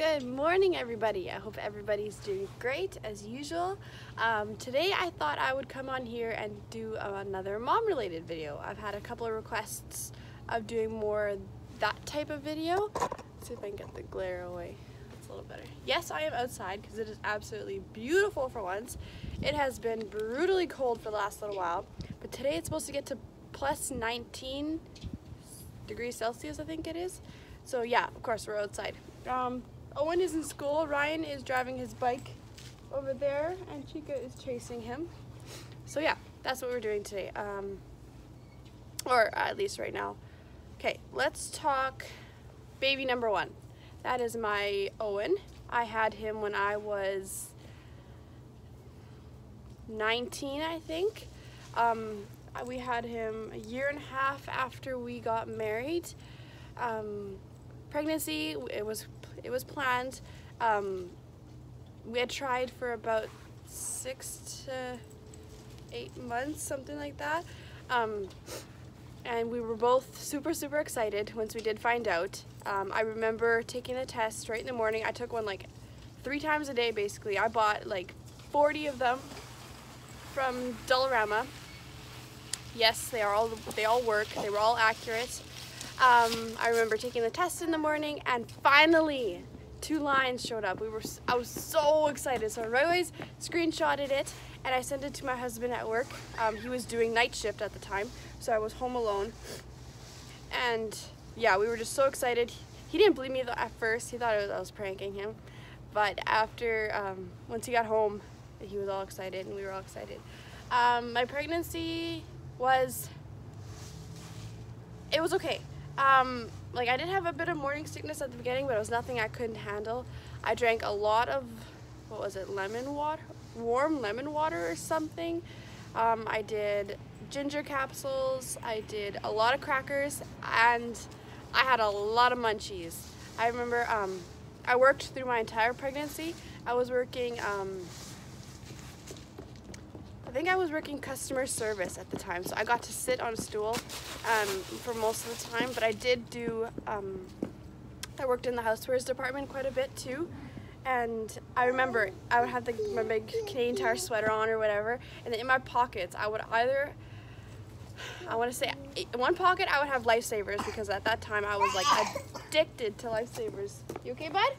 Good morning, everybody. I hope everybody's doing great as usual. Today I thought I would come on here and do another mom related video. I've had a couple of requests of doing more that type of video. Let's see if I can get the glare away. That's a little better. Yes, I am outside because it is absolutely beautiful for once. It has been brutally cold for the last little while, but today it's supposed to get to plus 19 degrees Celsius, I think it is. So yeah, of course we're outside. Owen is in school, Ryan is driving his bike over there, and Chica is chasing him. So yeah, that's what we're doing today, or at least right now. Okay, let's talk baby number one. That is my Owen. I had him when I was 19, I think. We had him a year and a half after we got married. Pregnancy, it was planned. We had tried for about 6 to 8 months, something like that. And we were both super excited once we did find out. I remember taking the test right in the morning. I took one like 3 times a day basically. I bought like 40 of them from Dollarama. Yes, they all work. They were all accurate. I remember taking the test in the morning, and finally 2 lines showed up. I was so excited, so I right away screenshotted it and I sent it to my husband at work. He was doing night shift at the time, so I was home alone. And yeah, we were just so excited. He didn't believe me at first. He thought I was pranking him, but after once he got home, he was all excited and we were all excited. My pregnancy was okay. Like, I did have a bit of morning sickness at the beginning, but it was nothing I couldn't handle. I drank a lot of, what was it, lemon water? Warm lemon water or something. I did ginger capsules, I did a lot of crackers, and I had a lot of munchies. I remember I worked through my entire pregnancy. I was working, I think I was working customer service at the time, so I got to sit on a stool for most of the time, but I did do, I worked in the housewares department quite a bit too, and I remember I would have my big Canadian Tire sweater on or whatever, and then in my pockets I would either, I want to say, in one pocket I would have Lifesavers, because at that time I was like addicted to Lifesavers. You okay, bud?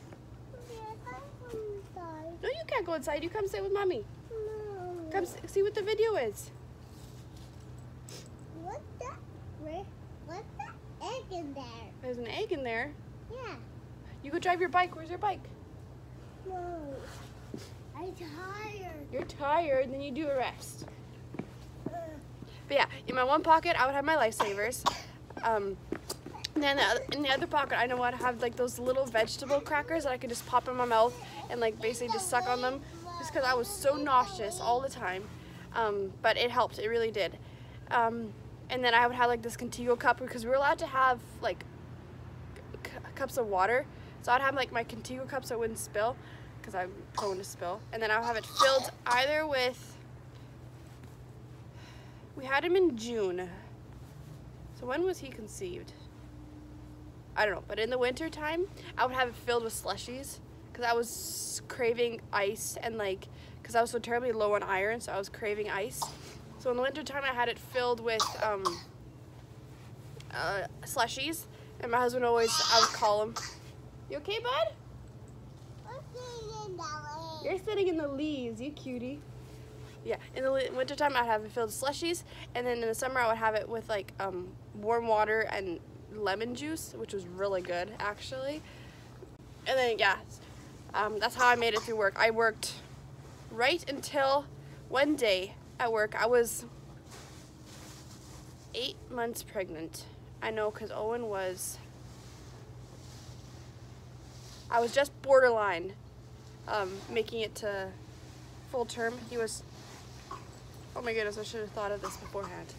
No, you can't go inside. You come sit with mommy. Come see what the video is. What's the egg in there? There's an egg in there. Yeah. You go drive your bike. Where's your bike? No. I'm tired. You're tired, then you do a rest. But yeah, in my one pocket I would have my Lifesavers. And then in the other pocket I know I'd have like those little vegetable crackers that I could just pop in my mouth and like basically just suck on them. Just because I was so nauseous all the time, but it helped, it really did. And then I would have like this Contigo cup, because we were allowed to have like cups of water, so I'd have like my Contigo cup so it wouldn't spill, because I'm prone to spill. And then I would have it filled either with, we had him in June, so when was he conceived? I don't know, but in the winter time I would have it filled with slushies, because I was craving ice, and like, because I was so terribly low on iron, so I was craving ice. So in the winter time I had it filled with slushies, and my husband always, I would call him, "You okay, bud? You're sitting in the leaves, you cutie." Yeah, in the winter time I'd have it filled with slushies, and then in the summer I would have it with like warm water and lemon juice, which was really good actually. And then yeah, that's how I made it through work. I worked right until one day at work. I was 8 months pregnant. I know, because Owen was, I was just borderline making it to full term. He was, oh my goodness, I should have thought of this beforehand.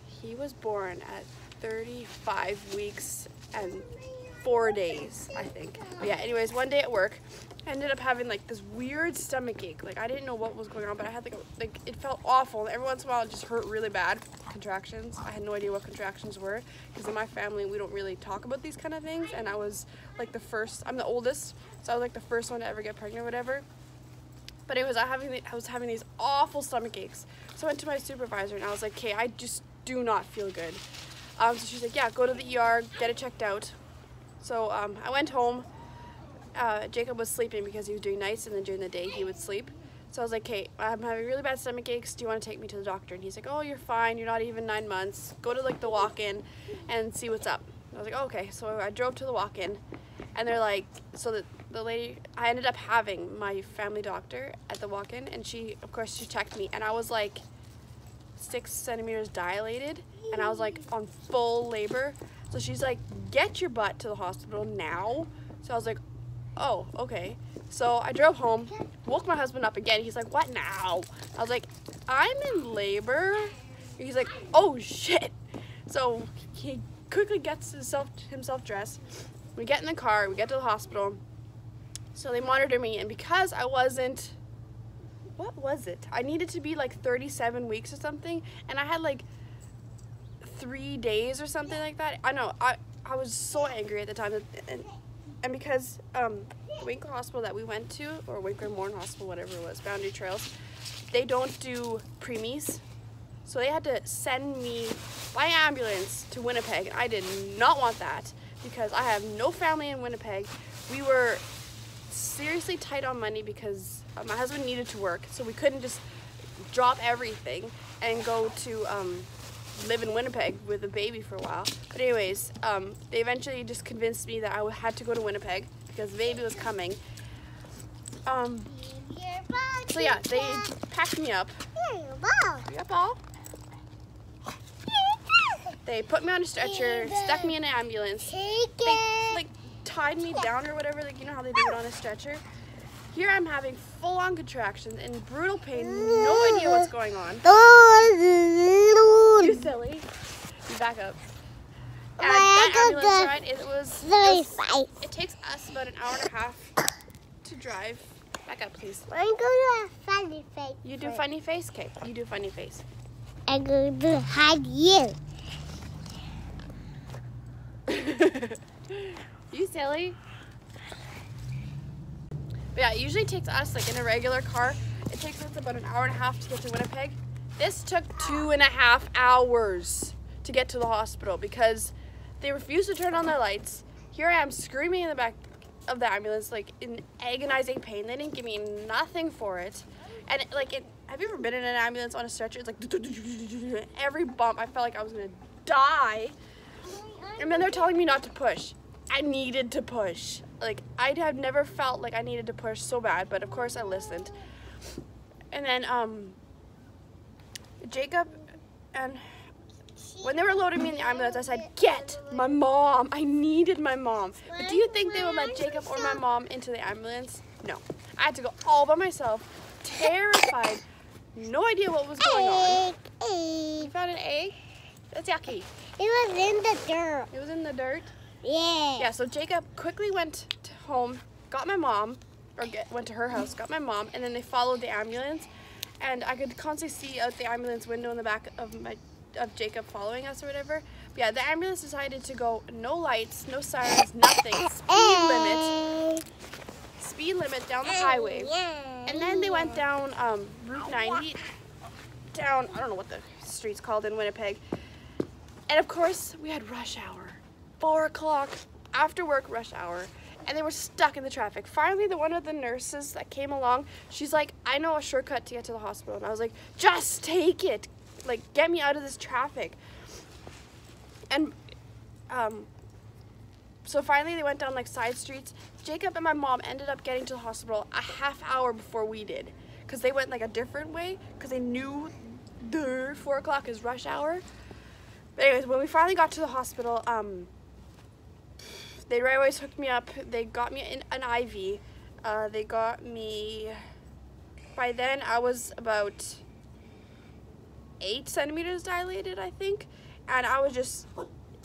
He was born at 35 weeks and 4 days, I think. But yeah, anyways, one day at work, I ended up having like this weird stomach ache. Like I didn't know what was going on, but I had like it felt awful. Every once in a while it just hurt really bad. Contractions. I had no idea what contractions were because in my family we don't really talk about these kind of things. And I was like I'm the oldest, so I was like the first one to ever get pregnant or whatever. But it was I was having these awful stomach aches. So I went to my supervisor and I was like, okay, I just do not feel good. So she's like, yeah, go to the ER, get it checked out. So I went home. Jacob was sleeping because he was doing nights, and then during the day he would sleep. So I was like, hey, I'm having really bad stomach aches. Do you want to take me to the doctor? And he's like, oh, you're fine. You're not even 9 months. Go to like the walk-in and see what's up. I was like, oh, okay. So I drove to the walk-in, and they're like, so the lady, I ended up having my family doctor at the walk-in, and she checked me, and I was like 6 centimeters dilated, and I was like on full labor. So she's like, get your butt to the hospital now. So I was like, oh, okay. So I drove home, woke my husband up again. He's like, what now? I was like, I'm in labor. He's like, oh shit. So he quickly gets himself dressed. We get in the car, we get to the hospital. So they monitor me, and because I wasn't, what was it? I needed to be like 37 weeks or something, and I had like 3 days or something like that. I know, I was so angry at the time, and because the Winkler Hospital that we went to, or Winkler Morn Hospital, whatever it was, Boundary Trails, they don't do preemies. So they had to send me by ambulance to Winnipeg. I did not want that because I have no family in Winnipeg. We were seriously tight on money because my husband needed to work, so we couldn't just drop everything and go to live in Winnipeg with a baby for a while. But anyways, they eventually just convinced me that I had to go to Winnipeg because the baby was coming. So yeah, they packed me up. Your ball. They put me on a stretcher, stuck me in an ambulance. They like tied me down or whatever, like you know how they do it on a stretcher. Here I'm having full-on contractions and brutal pain, no idea what's going on. You silly. You back up. And that ambulance ride, it takes us about an hour and a half to drive. Back up, please. I'm going to do a funny face. You do funny face? Okay, you do funny face. I'm going to hide you. You silly. But yeah, it usually takes us, like in a regular car, it takes us about an hour and a half to get to Winnipeg. This took 2.5 hours to get to the hospital because they refused to turn on their lights. Here I am screaming in the back of the ambulance, like in agonizing pain. They didn't give me nothing for it. And have you ever been in an ambulance on a stretcher? It's like every bump, I felt like I was gonna die. And then they're telling me not to push. I needed to push. Like, I have never felt like I needed to push so bad, but of course I listened. And then, Jacob, and when they were loading me in the ambulance, I said, get my mom. I needed my mom. But do you think they would let Jacob or my mom into the ambulance? No. I had to go all by myself, terrified, no idea what was going on. You found an egg? That's yucky. It was in the dirt. It was in the dirt? Yeah. Yeah, so Jacob quickly went home, got my mom, went to her house, got my mom, and then they followed the ambulance. And I could constantly see out the ambulance window in the back of Jacob following us or whatever. But yeah, the ambulance decided to go no lights, no sirens, nothing. Speed limit down the highway. And then they went down Route 90, down, I don't know what the street's called in Winnipeg. And of course, we had rush hour. 4 o'clock, after work rush hour. And they were stuck in the traffic. Finally, one of the nurses that came along, she's like, I know a shortcut to get to the hospital. And I was like, just take it. Like, get me out of this traffic. And so finally they went down like side streets. Jacob and my mom ended up getting to the hospital a half hour before we did. Because they went like a different way. Because they knew the 4 o'clock is rush hour. But anyways, when we finally got to the hospital, they right away hooked me up. They got me an IV. They got me, by then I was about 8 centimeters dilated, I think. And I was just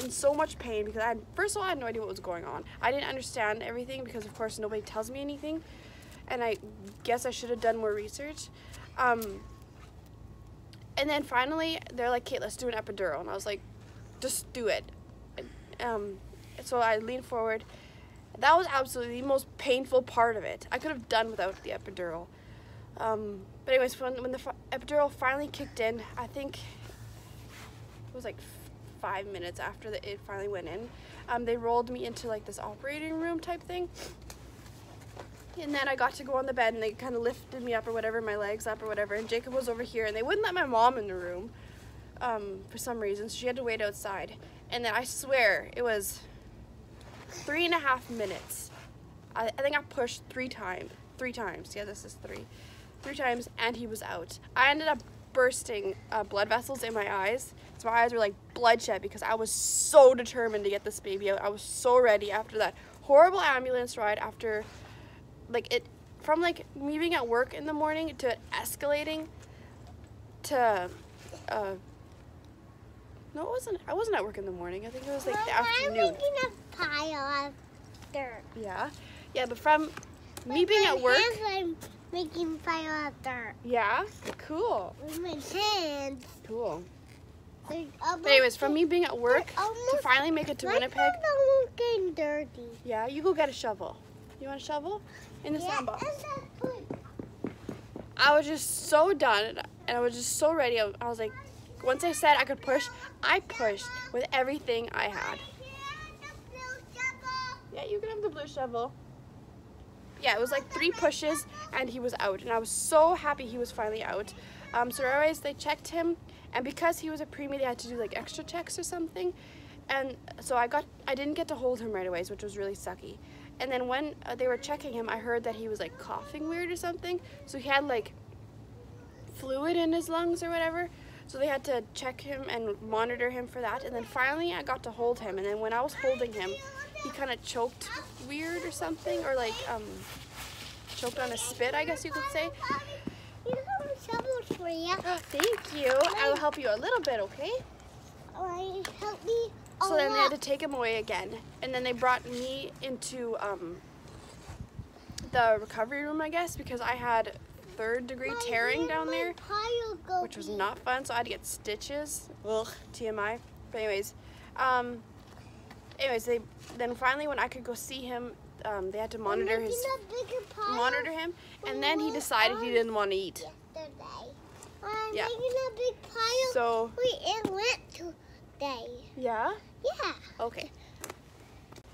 in so much pain because first of all, I had no idea what was going on. I didn't understand everything because, of course, nobody tells me anything. And I guess I should have done more research. And then finally, they're like, "Okay, let's do an epidural." And I was like, "Just do it." So I leaned forward. That was absolutely the most painful part of it. I could have done without the epidural. But anyways, when the epidural finally kicked in, I think it was like 5 minutes after it finally went in, they rolled me into like this operating room type thing. And then I got to go on the bed and they kind of lifted me up or whatever, my legs up or whatever, and Jacob was over here and they wouldn't let my mom in the room for some reason, so she had to wait outside. And then I swear it was 3.5 minutes. I think I pushed 3 times. Yeah, this is 3 times, and he was out. I ended up bursting blood vessels in my eyes. So my eyes were like bloodshot because I was so determined to get this baby out. I was so ready after that horrible ambulance ride, after from like me being at work in the morning to it escalating to no, it wasn't. I wasn't at work in the morning. I think it was like the afternoon. I'm making a pile of dirt. Yeah, but from me being at work, I'm making a pile of dirt. yeah, cool. With my hands. Cool. But anyways, from me being at work to finally make it to Winnipeg. My hands are getting dirty. Yeah, you go get a shovel. You want a shovel? In the sandbox. I was just so done, and I was just so ready. I was like, once I said I could push, I pushed with everything I had. Yeah, you can have the blue shovel. Yeah, it was like 3 pushes, and he was out, and I was so happy he was finally out. So anyways, they checked him, and because he was a preemie, they had to do like extra checks or something, and so I didn't get to hold him right away, which was really sucky. And then when they were checking him, I heard that he was like coughing weird or something, so he had like fluid in his lungs or whatever. So they had to check him and monitor him for that. And then finally I got to hold him. And then when I was holding him, he kind of choked weird or something, or like choked on a spit, I guess you could say. You have a shovel for you. Thank you. I will help you a little bit, okay? Help me. So then they had to take him away again. And then they brought me into the recovery room, I guess, because I had 3rd-degree tearing down there, which was not fun, so I had to get stitches. Ugh, TMI. But anyways, then finally when I could go see him, they had to monitor him, and then he decided he didn't want to eat. Yeah. So. Wait, it went today. Yeah. Yeah. Okay.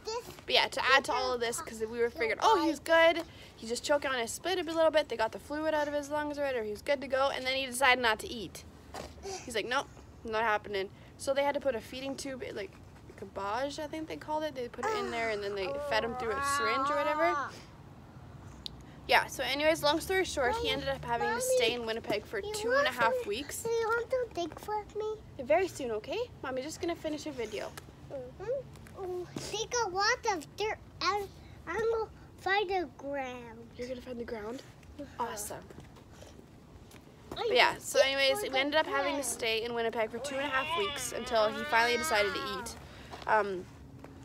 But yeah, to add to all of this, because we were figured, oh, he's good. He's just choking on his spit a little bit. They got the fluid out of his lungs already, or he's good to go. And then he decided not to eat. He's like, nope, not happening. So they had to put a feeding tube, like a gavage, I think they called it. They put it in there, and then they fed him through a syringe or whatever. Yeah, so anyways, long story short, he ended up having to stay in Winnipeg for 2.5 weeks. Do you want to dig for me? Very soon, okay? Mommy's just going to finish a video. Take a lot of dirt and I'm going to find the ground. You're going to find the ground? Awesome. But yeah, so anyways, we ended up having to stay in Winnipeg for 2.5 weeks until he finally decided to eat.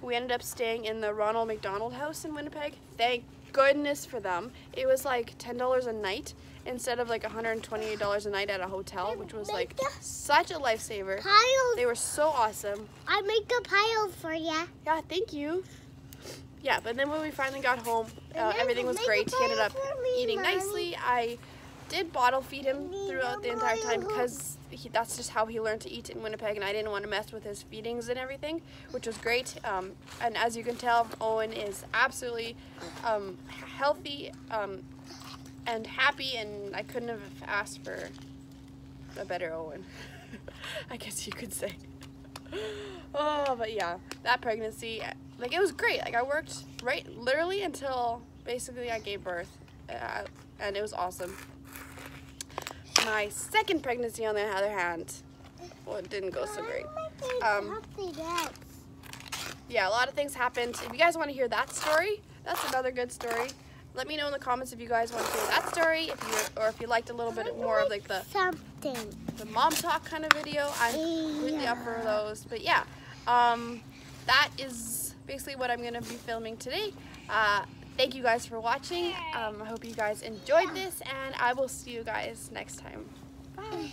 We ended up staying in the Ronald McDonald House in Winnipeg. Thank goodness for them. It was like $10 a night instead of like $128 a night at a hotel, which was like such a lifesaver. They were so awesome. I made the pile for you. Yeah, thank you. Yeah, but then when we finally got home, everything was great. He ended up eating nicely. I did bottle feed him throughout the entire time because that's just how he learned to eat in Winnipeg, and I didn't want to mess with his feedings and everything, which was great. And as you can tell, Owen is absolutely healthy and happy, and I couldn't have asked for a better Owen, I guess you could say. Oh, but yeah, that pregnancy, like, it was great. Like, I worked literally until basically I gave birth, and it was awesome. My second pregnancy, on the other hand, well, it didn't go so great. Yeah, a lot of things happened. If you guys want to hear that story, that's another good story. Let me know in the comments if you guys want to hear that story, if you liked a little bit more of like the mom talk kind of video. I'm completely up for those. But yeah, That is basically what I'm going to be filming today. Thank you guys for watching. I hope you guys enjoyed this, and I will see you guys next time. Bye.